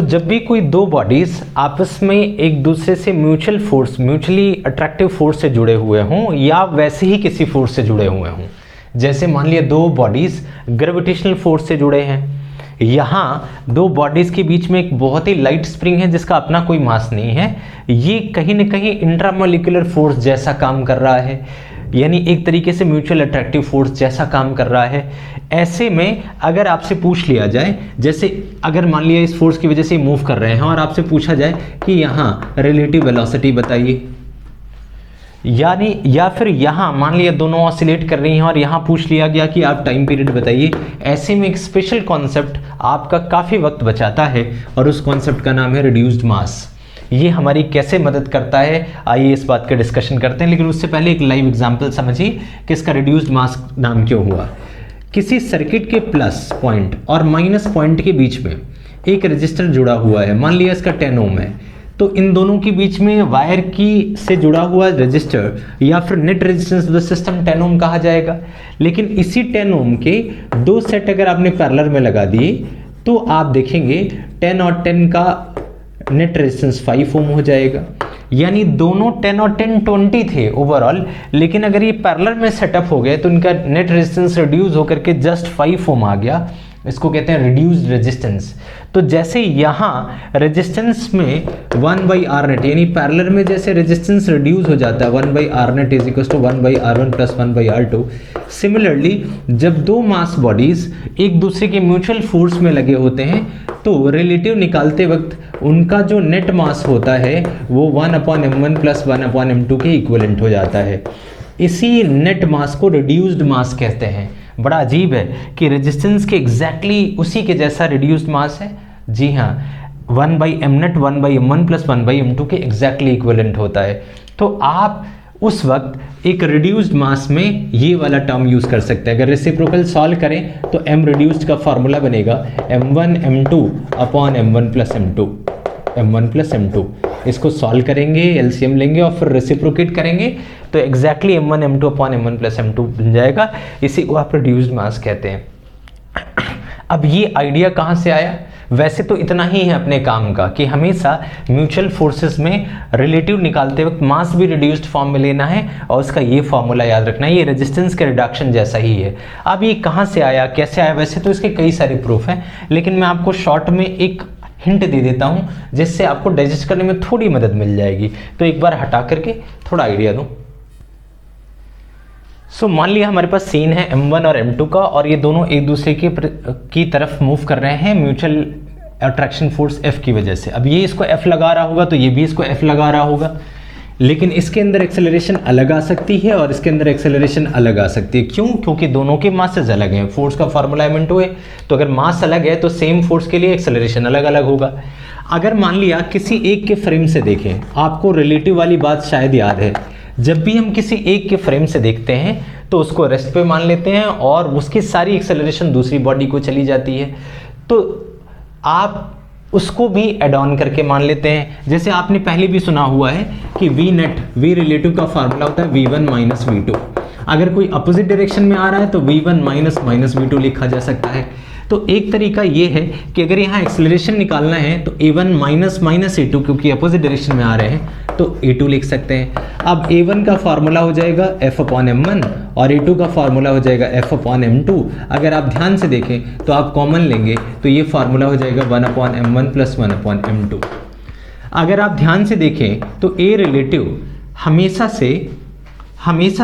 जब भी कोई दो बॉडीज आपस में एक दूसरे से म्यूचुअली अट्रैक्टिव फोर्स से जुड़े हुए हों या वैसे ही किसी फोर्स से जुड़े हुए हों, जैसे मान लिया दो बॉडीज ग्रेविटेशनल फोर्स से जुड़े हैं, यहाँ दो बॉडीज के बीच में एक बहुत ही लाइट स्प्रिंग है जिसका अपना कोई मास नहीं है, ये कहीं ना कहीं इंट्रामोलिकुलर फोर्स जैसा काम कर रहा है, यानी एक तरीके से म्यूचुअल अट्रैक्टिव फोर्स जैसा काम कर रहा है। ऐसे में अगर आपसे पूछ लिया जाए, जैसे अगर मान लिया इस फोर्स की वजह से मूव कर रहे हैं और आपसे पूछा जाए कि यहाँ रिलेटिव वेलोसिटी बताइए, यानी या फिर यहाँ मान लिया दोनों ऑसिलेट कर रही हैं और यहाँ पूछ लिया गया कि आप टाइम पीरियड बताइए, ऐसे में एक स्पेशल कॉन्सेप्ट आपका काफ़ी वक्त बचाता है और उस कॉन्सेप्ट का नाम है रिड्यूस्ड मास। ये हमारी कैसे मदद करता है, आइए इस बात का डिस्कशन करते हैं। लेकिन उससे पहले एक लाइव एग्जांपल समझिए कि इसका रिड्यूस्ड मास नाम क्यों हुआ। किसी सर्किट के प्लस पॉइंट और माइनस पॉइंट के बीच में एक रजिस्टर जुड़ा हुआ है, मान लिया इसका 10 ओम है, तो इन दोनों के बीच में वायर की से जुड़ा हुआ रजिस्टर या फिर net resistance of the system 10 ओम कहा जाएगा। लेकिन इसी 10 ओम के दो सेट अगर आपने पैरेलल में लगा दिए तो आप देखेंगे 10 और 10 का नेट रेजिस्टेंस 5 ओम हो जाएगा, यानी दोनों 10 और 10 20 थे ओवरऑल, लेकिन अगर ये पैरेलल में सेटअप हो गए तो इनका नेट रेजिस्टेंस रिड्यूस होकर के जस्ट 5 ओम आ गया। इसको कहते हैं रिड्यूस्ड रेजिस्टेंस। तो जैसे यहाँ रेजिस्टेंस में 1/r नेट, यानी पैरेलल में जैसे रेजिस्टेंस रिड्यूस हो जाता है 1/r net is equal to 1/r1 plus 1/r2, similarly जब दो मास बॉडीज एक दूसरे के म्यूचुअल फोर्स में लगे होते हैं तो रिलेटिव निकालते वक्त उनका जो नेट मास होता है वो 1/m1 प्लस 1/m2 के इक्विवेलेंट हो जाता है। इसी नेट मास को रिड्यूस्ड मास कहते हैं। बड़ा अजीब है कि रेजिस्टेंस के एग्जैक्टली उसी के जैसा रिड्यूस्ड मास है। जी हाँ, 1/mnet 1/m1 प्लस 1/m2 के एग्जैक्टली इक्विवेलेंट होता है। तो आप उस वक्त एक रिड्यूस्ड मास में ये वाला टर्म यूज कर सकते हैं। अगर रेसिप्रोकल सॉल्व करें तो m रिड्यूस्ड का फॉर्मूला बनेगा m1 m2 upon m1 plus m2, m1 plus m2। इसको सॉल्व करेंगे, एलसीएम लेंगे और फिर रेसिप्रोकेट करेंगे तो exactly m1 m2 upon m1 plus m2 बन जाएगा। इसी को आप रिड्यूस्ड मास कहते हैं। अब ये आइडिया कहाँ से आया? वैसे तो इतना ही है अपने काम का कि हमेशा म्यूचुअल फोर्सेस में रिलेटिव निकालते वक्त मास भी रिड्यूस्ड फॉर्म में लेना है और उसका ये फॉर्मूला याद रखना है। ये रेजिस्टेंस के रिडक्शन जैसा ही है। अब ये कहाँ से आया, कैसे आया? वैसे तो इसके कई सारे प्रूफ हैं, लेकिन मैं आपको शॉर्ट में एक हिंट दे देता हूँ जिससे आपको डाइजेस्ट करने में थोड़ी मदद मिल जाएगी। तो एक बार हटा करके थोड़ा आइडिया दूँ। मान लिया हमारे पास सीन है m1 और m2 का और ये दोनों एक दूसरे की तरफ मूव कर रहे हैं म्यूचुअल अट्रैक्शन फोर्स F की वजह से। अब ये इसको F लगा रहा होगा तो ये भी इसको F लगा रहा होगा, लेकिन इसके अंदर एक्सेलरेशन अलग आ सकती है और इसके अंदर एक्सेलरेशन अलग आ सकती है। क्यों? क्योंकि दोनों के मासेस अलग हैं। फोर्स का फॉर्मूला m/2 है, तो अगर मास अलग है तो सेम फोर्स के लिए एक्सेलरेशन अलग अलग होगा। अगर मान लिया किसी एक के फ्रेम से देखें, आपको रिलेटिव वाली बात शायद याद है, जब भी हम किसी एक के फ्रेम से देखते हैं तो उसको रेस्ट पे मान लेते हैं और उसकी सारी एक्सेलरेशन दूसरी बॉडी को चली जाती है, तो आप उसको भी एड ऑन करके मान लेते हैं। जैसे आपने पहले भी सुना हुआ है कि वी नेट, वी रिलेटिव का फार्मूला होता है v1 माइनस v2। अगर कोई अपोजिट डायरेक्शन में आ रहा है तो v1 माइनस माइनस v2 लिखा जा सकता है। तो एक तरीका ये है कि अगर यहाँ एक्सेलरेशन निकालना है तो a1 माइनस माइनस a2, क्योंकि अपोजिट डायरेक्शन में आ रहे हैं तो a2 लिख सकते हैं। अब a1 का फार्मूला हो जाएगा f अपॉन m1 और a2 का फार्मूला हो जाएगा f अपॉन m2। अगर आप ध्यान से देखें तो आप कॉमन लेंगे तो ये फार्मूला हो जाएगा 1 upon m1 plus 1 upon m2। अगर आप ध्यान से देखें तो a रिलेटिव हमेशा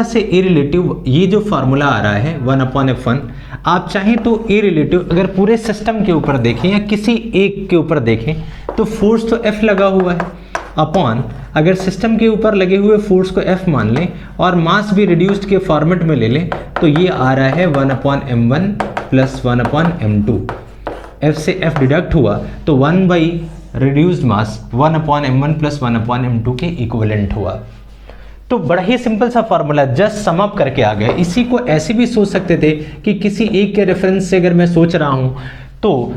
से ए रिलेटिव, ये जो फार्मूला आ रहा है 1 अपॉन f1, आप चाहें तो ए रिलेटिव अगर पूरे सिस्टम के ऊपर देखें या किसी एक के ऊपर देखें तो फोर्स तो F लगा हुआ है अपॉन, अगर सिस्टम के ऊपर लगे हुए फोर्स को F मान लें और मास भी रिड्यूस्ड के फॉर्मेट में ले लें तो ये आ रहा है 1 upon m1 plus 1 upon m2। F से F डिडक्ट हुआ तो 1 by reduced mass 1 upon m1 plus 1 upon m2 के इक्विवेलेंट हुआ। तो बड़ा ही सिंपल सा फॉर्मूला, जस्ट सम अप करके आ गए। इसी को ऐसे भी सोच सकते थे कि किसी एक के रेफरेंस से अगर मैं सोच रहा हूं तो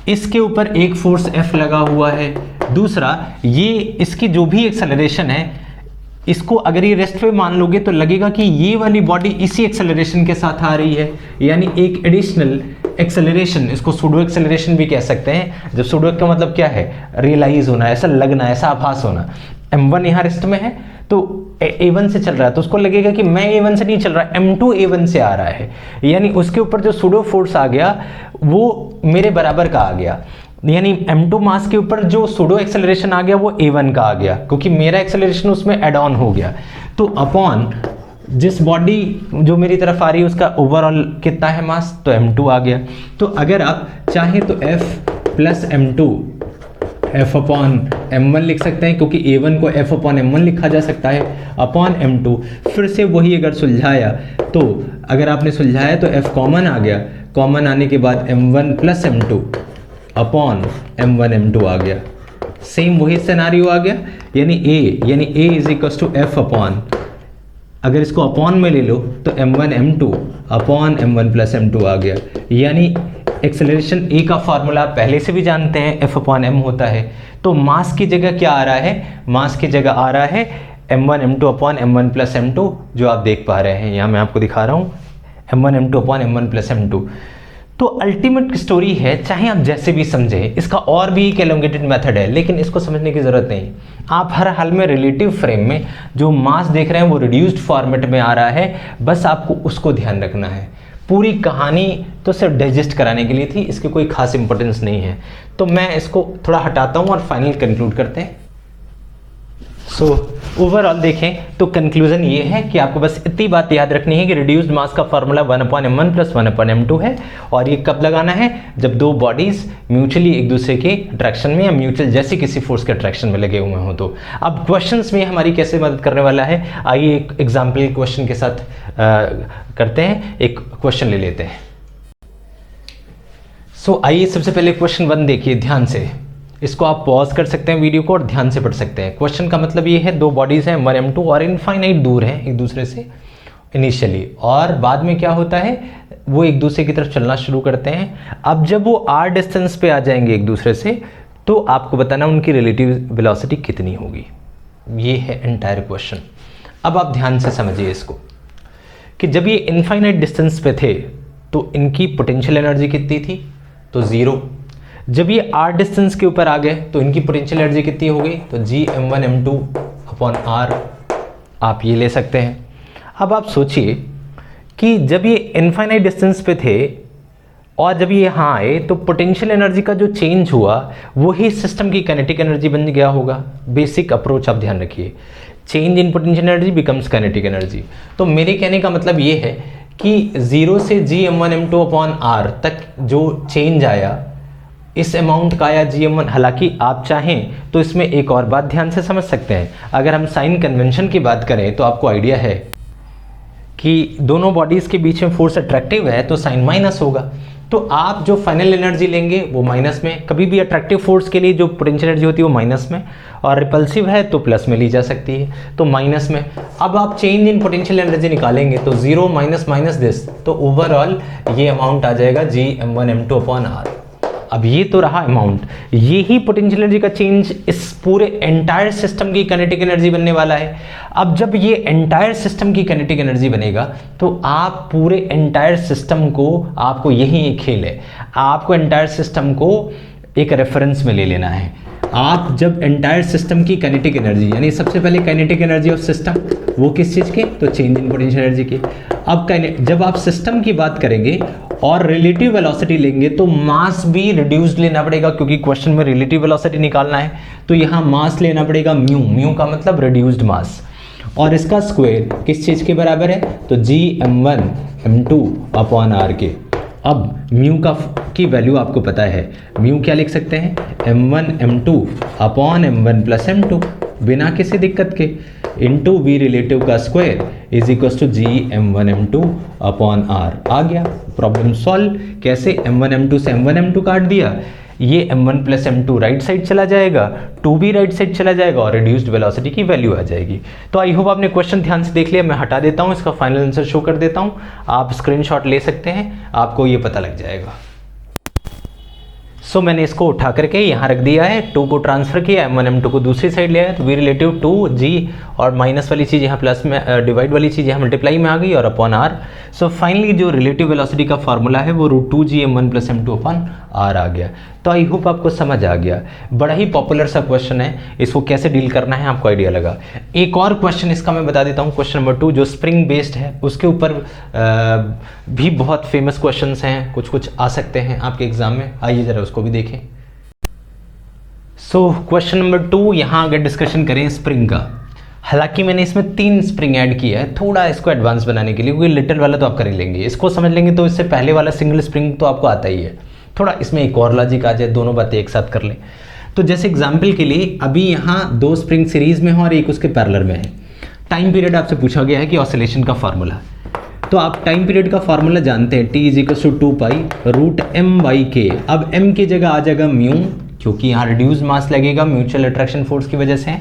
इसके ऊपर एक फोर्स F लगा हुआ है, दूसरा ये इसकी जो भी एक्सेलरेशन है इसको अगर ये रेस्ट पे मान लोगे तो लगेगा कि ये वाली बॉडी इसी एक्सेलरेशन के साथ आ रही है, यानी एक एडिशनल एक्सेलरेशन, इसको सूडो एक्सेलरेशन भी कह सकते हैं। जब सूडो का मतलब क्या है, रियलाइज होना, ऐसा लगना, ऐसा आभास होना। m1 यहाँ रेस्ट में है तो a1 से चल रहा है, तो उसको लगेगा कि मैं a1 से नहीं चल रहा, m2 a1 से आ रहा है, यानी उसके ऊपर जो सूडो फोर्स आ गया वो मेरे बराबर का आ गया। यानी m2 मास के ऊपर जो सूडो एक्सेलरेशन आ गया वो a1 का आ गया, क्योंकि मेरा एक्सेलरेशन उसमें एड ऑन हो गया। तो अपॉन जिस बॉडी जो मेरी तरफ आ रही है उसका ओवरऑल कितना है मास, तो m2 आ गया। तो अगर आप चाहें तो f plus m2 f upon m1 लिख सकते हैं, क्योंकि a1 को f अपॉन m1 लिखा जा सकता है, अपॉन m2। फिर से वही अगर सुलझाया तो अगर आपने सुलझाया तो f कॉमन आ गया, कॉमन आने के बाद m1 plus m2 upon m1 m2 आ गया। सेम वही सिनेरियो आ गया, यानी a is equal to f upon, अगर इसको अपॉन में ले लो तो m1 m2 upon m1 plus m2 आ गया। यानी एक्सेलरेशन ए का फार्मूला पहले से भी जानते हैं, f अपॉन m होता है। तो मास की जगह क्या आ रहा है, मास की जगह आ रहा है m1 m2 upon m1 plus m2, जो आप देख पा रहे हैं यहाँ मैं आपको दिखा रहा हूँ, m1 m2 upon m1 plus m2। तो अल्टीमेट स्टोरी है, चाहे आप जैसे भी समझें, इसका और भी एक एलोंगेटेड मेथड है, लेकिन इसको समझने की ज़रूरत नहीं। आप हर हाल में रिलेटिव फ्रेम में जो मास देख रहे हैं वो रिड्यूस्ड फॉर्मेट में आ रहा है, बस आपको उसको ध्यान रखना है। पूरी कहानी तो सिर्फ डाइजेस्ट कराने के लिए थी, इसकी कोई खास इंपॉर्टेंस नहीं है। तो मैं इसको थोड़ा हटाता हूँ और फाइनल कंक्लूड करते हैं। सो ओवरऑल देखें तो कंक्लूजन ये है कि आपको बस इतनी बात याद रखनी है कि रिड्यूस्ड मास का फार्मूला 1/m1 प्लस 1/m2 है, और ये कब लगाना है, जब दो बॉडीज म्यूचुअली एक दूसरे के अट्रैक्शन में या म्यूचुअल जैसे किसी फोर्स के अट्रैक्शन में लगे हुए हों। तो अब क्वेश्चंस में हमारी कैसे मदद करने वाला है, आइए एक एग्जाम्पल क्वेश्चन के साथ करते हैं, एक क्वेश्चन ले लेते हैं। सो आइए सबसे पहले क्वेश्चन 1 देखिए ध्यान से, इसको आप पॉज कर सकते हैं वीडियो को और ध्यान से पढ़ सकते हैं। क्वेश्चन का मतलब ये है, दो बॉडीज हैं m1 m2 और इनफाइनाइट दूर हैं एक दूसरे से इनिशियली, और बाद में क्या होता है वो एक दूसरे की तरफ चलना शुरू करते हैं। अब जब वो r डिस्टेंस पे आ जाएंगे एक दूसरे से, तो आपको बताना उनकी रिलेटिव वेलोसिटी कितनी होगी। ये है एंटायर क्वेश्चन। अब आप ध्यान से समझिए इसको कि जब ये इनफाइनाइट डिस्टेंस पे थे तो इनकी पोटेंशियल एनर्जी कितनी थी, तो 0। जब ये r डिस्टेंस के ऊपर आ गए तो इनकी पोटेंशियल एनर्जी कितनी हो गई, तो Gm1 m2 अपॉन r, आप ये ले सकते हैं। अब आप सोचिए कि जब ये इनफाइनाइट डिस्टेंस पे थे और जब ये यहाँ आए तो पोटेंशियल एनर्जी का जो चेंज हुआ वही सिस्टम की काइनेटिक एनर्जी बन गया होगा। बेसिक अप्रोच आप ध्यान रखिए, change in potential energy becomes kinetic energy. तो मेरे कहने का मतलब ये है कि 0 से Gm1 m2 अपॉन r तक जो चेंज आया इस अमाउंट का आया Gm1। हालांकि आप चाहें तो इसमें एक और बात ध्यान से समझ सकते हैं, अगर हम साइन कन्वेंशन की बात करें तो आपको आइडिया है कि दोनों बॉडीज के बीच में फोर्स अट्रैक्टिव है तो साइन माइनस होगा। तो आप जो फाइनल एनर्जी लेंगे वो माइनस में, कभी भी अट्रैक्टिव फोर्स के लिए जो पोटेंशियल एनर्जी होती है वो माइनस में, और रिपल्सिव है तो प्लस में ली जा सकती है, तो माइनस में। अब आप चेंज इन पोटेंशियल एनर्जी निकालेंगे तो 0 माइनस माइनस दिस, तो ओवरऑल ये अमाउंट आ जाएगा Gm1 m2 अपॉन r। अब ये तो रहा अमाउंट, ये ही पोटेंशियल एनर्जी का चेंज इस पूरे एंटायर सिस्टम की काइनेटिक एनर्जी बनने वाला है। अब जब ये एंटायर सिस्टम की काइनेटिक एनर्जी बनेगा तो आप पूरे एंटायर सिस्टम को, आपको यही एक खेल है, आपको एंटायर सिस्टम को एक रेफरेंस में ले लेना है। आप जब एंटायर सिस्टम की काइनेटिक एनर्जी, यानी सबसे पहले काइनेटिक एनर्जी ऑफ सिस्टम, वो किस चीज़ के, तो चेंज इन पोटेंशियल एनर्जी की। अब जब आप सिस्टम की बात करेंगे और रिलेटिव वेलोसिटी लेंगे तो मास भी रिड्यूस्ड लेना पड़ेगा, क्योंकि क्वेश्चन में रिलेटिव वेलोसिटी निकालना है। तो यहाँ मास लेना पड़ेगा म्यू का मतलब रिड्यूस्ड मास, और इसका स्क्वायर किस चीज़ के बराबर है, तो Gm1 m2 अपॉन r के। अब म्यू की वैल्यू आपको पता है, म्यू क्या लिख सकते हैं, m1 m2 upon m1 plus m2, बिना किसी दिक्कत के, इंटू वी रिलेटिव का square is equal to Gm1 m2 upon r। आ गया, प्रॉब्लम सॉल्व। कैसे, m1 m2 से m1 m2 काट दिया, ये m1 plus m2 right side चला जाएगा, 2 भी राइट साइड चला जाएगा और रिड्यूस्ड वेलोसिटी की वैल्यू आ जाएगी। तो आई होप आपने क्वेश्चन ध्यान से देख लिया। मैं हटा देता हूँ, इसका फाइनल आंसर शो कर देता हूँ, आप स्क्रीनशॉट ले सकते हैं, आपको ये पता लग जाएगा। सो मैंने इसको उठा करके यहाँ रख दिया है, 2 को ट्रांसफर किया, m1 m2 को दूसरी साइड ले आया, तो v रिलेटिव 2g और माइनस वाली चीज़ यहाँ प्लस में, डिवाइड वाली चीज़ यहाँ मल्टीप्लाई में आ गई और अपॉन r। सो फाइनली जो रिलेटिव वेलोसिटी का फार्मूला है वो √2g m1 + m2 upon r आ गया। तो आई होप आपको समझ आ गया। बड़ा ही पॉपुलर सा क्वेश्चन है, इसको कैसे डील करना है आपको आइडिया लगा। एक और क्वेश्चन इसका मैं बता देता हूँ, क्वेश्चन नंबर 2 जो स्प्रिंग बेस्ड है, उसके ऊपर भी बहुत फेमस क्वेश्चंस हैं, कुछ कुछ आ सकते हैं आपके एग्जाम में, आइए जरा उसको भी देखें। सो क्वेश्चन नंबर 2 यहाँ अगर डिस्कशन करें स्प्रिंग का, हालांकि मैंने इसमें 3 स्प्रिंग ऐड किया है थोड़ा इसको एडवांस बनाने के लिए, क्योंकि लिटिल वाला तो आप कर ही लेंगे, इसको समझ लेंगे तो इससे पहले वाला सिंगल स्प्रिंग तो आपको आता ही है, थोड़ा इसमें एक और लॉजिक आ जाए, दोनों बातें एक साथ कर लें। तो जैसे एग्जाम्पल के लिए अभी यहाँ 2 स्प्रिंग सीरीज में है और एक उसके पैरेलल में है। टाइम पीरियड आपसे पूछा गया है कि ऑसिलेशन का फार्मूला, तो आप टाइम पीरियड का फार्मूला जानते हैं, t = 2π√m/k। अब m की जगह आ जाएगा म्यू, क्योंकि यहाँ रिड्यूस मास लगेगा म्यूचुअल अट्रैक्शन फोर्स की वजह से,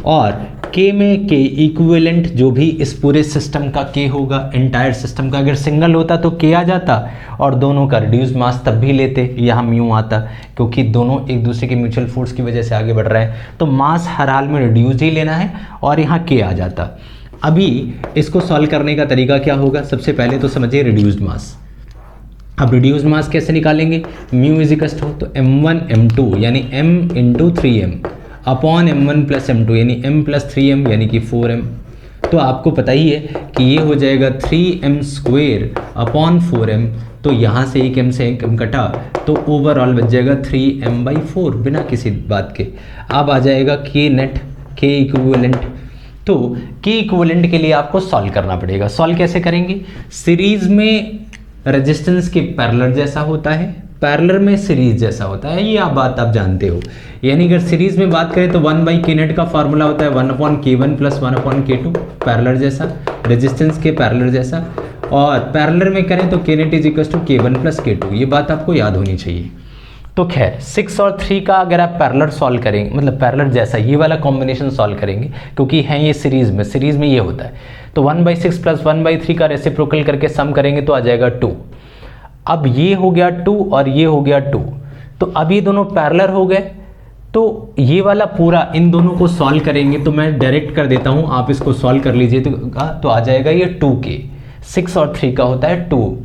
और k में k इक्विवेलेंट जो भी इस पूरे सिस्टम का k होगा, एंटायर सिस्टम का। अगर सिंगल होता तो k आ जाता और दोनों का रिड्यूस मास तब भी लेते, यहाँ म्यू आता, क्योंकि दोनों एक दूसरे के म्यूचुअल फोर्स की वजह से आगे बढ़ रहे हैं, तो मास हर हाल में रिड्यूस ही लेना है और यहाँ k आ जाता। अभी इसको सॉल्व करने का तरीका क्या होगा, सबसे पहले तो समझिए रिड्यूस्ड मास। अब रिड्यूस्ड मास कैसे निकालेंगे, म्यू = तो m1 m2 यानी m × 3m upon m1 + m2 यानी m + 3m यानी कि 4m। तो आपको पता ही है कि ये हो जाएगा 3m² अपॉन 4m, तो यहाँ से एक m से एक m कटा, तो ओवरऑल बच जाएगा 3m/4 बिना किसी बात के। अब आ जाएगा k नेट, k इक्विवेलेंट। तो k इक्विवेलेंट के लिए आपको सॉल्व करना पड़ेगा। सॉल्व कैसे करेंगे, सीरीज में रेजिस्टेंस के पैरेलल जैसा होता है, पैरेलल में सीरीज जैसा होता है, ये बात आप जानते हो। यानी अगर सीरीज में बात करें तो 1/k नेट का फार्मूला होता है 1/k1 + 1/k2, पैरेलल जैसा, रेजिस्टेंस के पैरेलल जैसा। और पैरेलल में करें तो k नेट = k1 + k2, ये बात आपको याद होनी चाहिए। तो खैर 6 और 3 का अगर आप पैरेलल सॉल्व करेंगे, मतलब पैरेलल जैसा ये वाला कॉम्बिनेशन सॉल्व करेंगे, क्योंकि हैं ये सीरीज में ये होता है, तो 1/6 + 1/3 का रेसिप्रोकल करके सम करेंगे तो आ जाएगा 2। अब ये हो गया 2 और ये हो गया 2, तो अब ये दोनों पैरेलल हो गए, तो ये वाला पूरा इन दोनों को सॉल्व करेंगे, तो मैं डायरेक्ट कर देता हूँ, आप इसको सॉल्व कर लीजिए तो आ जाएगा ये 2k। 6 और 3 का होता है 2,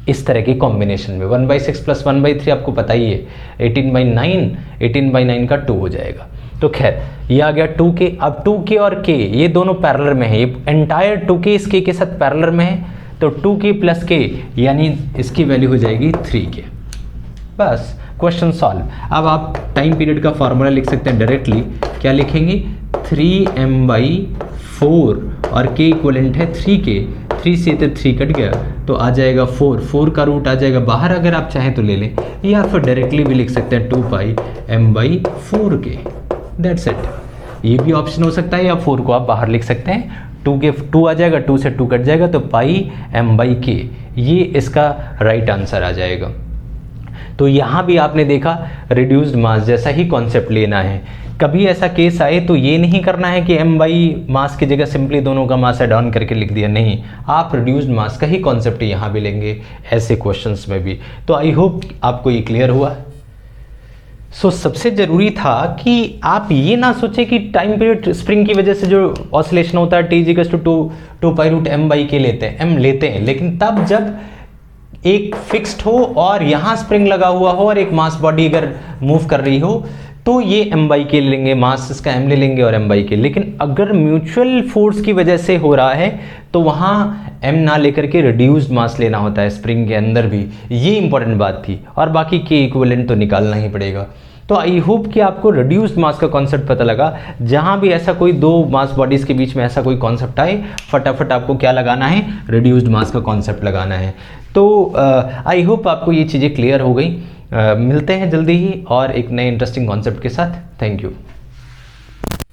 इस तरह के कॉम्बिनेशन में 1/6 + 1/3 आपको पता ही है, 18/9 का 2 हो जाएगा। तो खैर ये आ गया 2k। अब 2k और k ये दोनों पैरेलल में है, ये एंटायर 2k इस k के साथ पैरेलल में है, तो 2k + k यानी इसकी वैल्यू हो जाएगी 3k। बस क्वेश्चन सॉल्व। अब आप टाइम पीरियड का फार्मूला लिख सकते हैं डायरेक्टली, क्या लिखेंगे 3m/4 और k इक्विवेलेंट है 3k, 3 से तो 3 कट गया तो आ जाएगा 4 का रूट आ जाएगा बाहर, अगर आप चाहें तो ले लें, या फिर डायरेक्टली भी लिख सकते हैं 2πm/4k, दैट्स इट। ये भी ऑप्शन हो सकता है, या 4 को आप बाहर लिख सकते हैं, 2 आ जाएगा, 2 से 2 कट जाएगा तो πm/k, ये इसका राइट आंसर आ जाएगा। तो यहाँ भी आपने देखा रिड्यूस्ड मास जैसा ही कॉन्सेप्ट लेना है। कभी ऐसा केस आए तो ये नहीं करना है कि m/ मास की जगह सिंपली दोनों का मास ऐड ऑन करके लिख दिया, नहीं, आप रिड्यूस्ड मास का ही कॉन्सेप्ट यहाँ भी लेंगे ऐसे क्वेश्चंस में भी। तो आई होप आपको ये क्लियर हुआ। सो सबसे ज़रूरी था कि आप ये ना सोचें कि टाइम पीरियड स्प्रिंग की वजह से जो ऑसिलेशन होता है t = 2π√m/k लेते हैं, लेकिन तब जब एक फिक्स्ड हो और यहाँ स्प्रिंग लगा हुआ हो और एक मास बॉडी अगर मूव कर रही हो तो ये m/k ले लेंगे, मास इसका m ले लेंगे और m/k। लेकिन अगर म्यूचुअल फोर्स की वजह से हो रहा है तो वहाँ m ना लेकर के रिड्यूस्ड मास लेना होता है स्प्रिंग के अंदर भी, ये इंपॉर्टेंट बात थी। और बाकी k इक्विवेलेंट तो निकालना ही पड़ेगा। तो आई होप कि आपको रिड्यूस्ड मास का कॉन्सेप्ट पता लगा। जहाँ भी ऐसा कोई 2 मास बॉडीज के बीच में ऐसा कोई कॉन्सेप्ट आए, फटाफट आपको क्या लगाना है, रिड्यूस्ड मास का कॉन्सेप्ट लगाना है। तो आई होप आपको ये चीज़ें क्लियर हो गई। मिलते हैं जल्दी ही और एक नए इंटरेस्टिंग कॉन्सेप्ट के साथ। Thank you.